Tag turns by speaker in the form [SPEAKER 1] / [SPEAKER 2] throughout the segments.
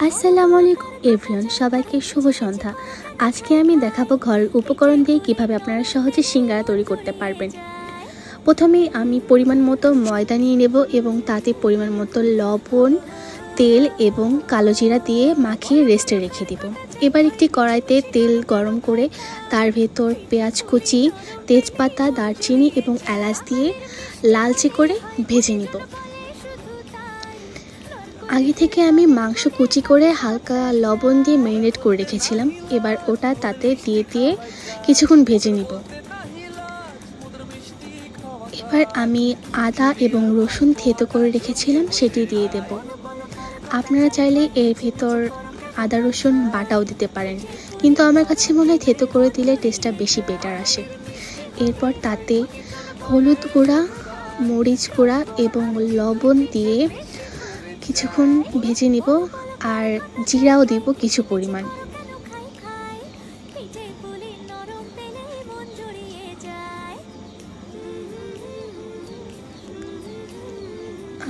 [SPEAKER 1] আসসালামু আলাইকুম এভরিওয়ান, সবাইকে শুভ সন্ধ্যা। আজকে আমি দেখাবো ঘরের উপকরণ দিয়ে কিভাবে আপনারা সহজে সিঙ্গারা তৈরি করতে পারবেন। প্রথমেই আমি পরিমাণ মতো ময়দা নিয়ে নেব এবং তাতে পরিমাণ মতো লবণ, তেল এবং কালো জিরা দিয়ে মাখিয়ে রেস্টে রেখে দেব। এবার একটি কড়াইতে তেল গরম করে তার ভেতর পেঁয়াজ কুচি, তেজপাতা, দারচিনি এবং এলাচ দিয়ে লালচে করে ভেজে নিব। আগে থেকে আমি মাংস কুচি করে হালকা লবণ দিয়ে ম্যারিনেট করে রেখেছিলাম। এবার ওটা তাতে দিয়ে কিছুক্ষণ ভেজে নিব। এবার আমি আদা এবং রসুন থেতো করে রেখেছিলাম, সেটি দিয়ে দেব। আপনারা চাইলে এর ভেতর আদা রসুন বাটাও দিতে পারেন, কিন্তু আমার কাছে মনে হয় থেতো করে দিলে টেস্টটা বেশি বেটার আসে। এরপর তাতে হলুদ গুঁড়া, মরিচ গুঁড়া এবং লবণ দিয়ে কিছুক্ষণ ভেজে নিব, আর জিরাও দিব কিছু পরিমাণ।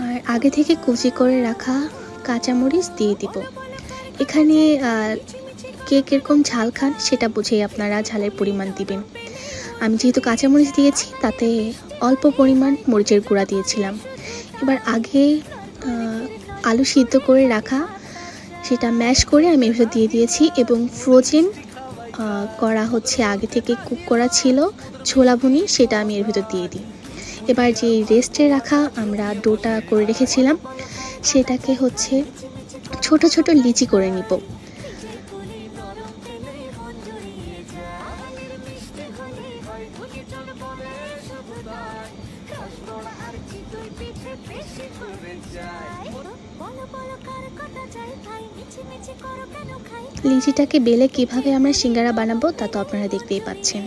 [SPEAKER 1] আর আগে থেকে কুচি করে রাখা কাঁচামরিচ দিয়ে দিব। এখানে কে কীরকম ঝাল খান সেটা বুঝেই আপনারা ঝালের পরিমাণ দিবেন। আমি যেহেতু কাঁচামরিচ দিয়েছি তাতে অল্প পরিমাণ মরিচের গুঁড়া দিয়েছিলাম। এবার আগে আলু সিদ্ধ করে রাখা সেটা ম্যাশ করে আমি এর দিয়ে দিয়েছি এবং ফ্রোজেন করা আগে থেকে কুক করা ছিল ছোলা ভুনি, সেটা আমি এর ভিতর দিয়ে দিই। এবার যে রেস্টে রাখা আমরা ডোটা করে রেখেছিলাম সেটাকে ছোট ছোট লিচি করে নিব। লিচিটাকে বেলে কিভাবে আমরা সিঙ্গারা বানাবো তা তো আপনারা দেখতেই পাচ্ছেন।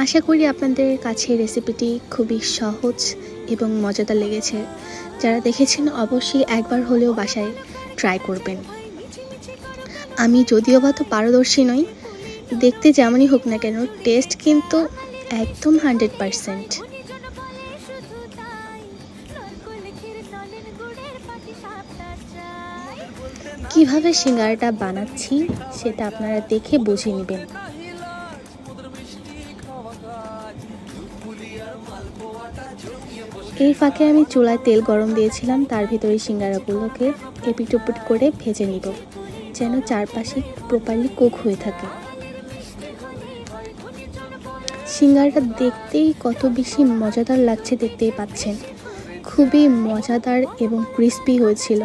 [SPEAKER 1] আশা করি আপনাদের কাছে রেসিপিটি খুবই সহজ এবং মজাদার লেগেছে। যারা দেখেছেন অবশ্যই একবার হলেও বাসায় ট্রাই করবেন। আমি যদিও বা তো পারদর্শী নই, দেখতে যেমনই হোক না কেন টেস্ট কিন্তু একদম 100%। কিভাবে সিঙ্গারাটা বানাচ্ছি সেটা আপনারা দেখে বুঝে নেবেন। এই ফাঁকে আমি চুলায় তেল গরম দিয়েছিলাম, তার ভিতরে সিঙ্গারাগুলোকে এপিট ওপিট করে ভেজে নিব, যেন চারপাশে প্রপারলি কুক হয়ে থাকে। সিঙ্গারাটা দেখতেই কত বেশি মজাদার লাগছে দেখতেই পাচ্ছেন। খুবই মজাদার এবং ক্রিস্পি হয়েছিল।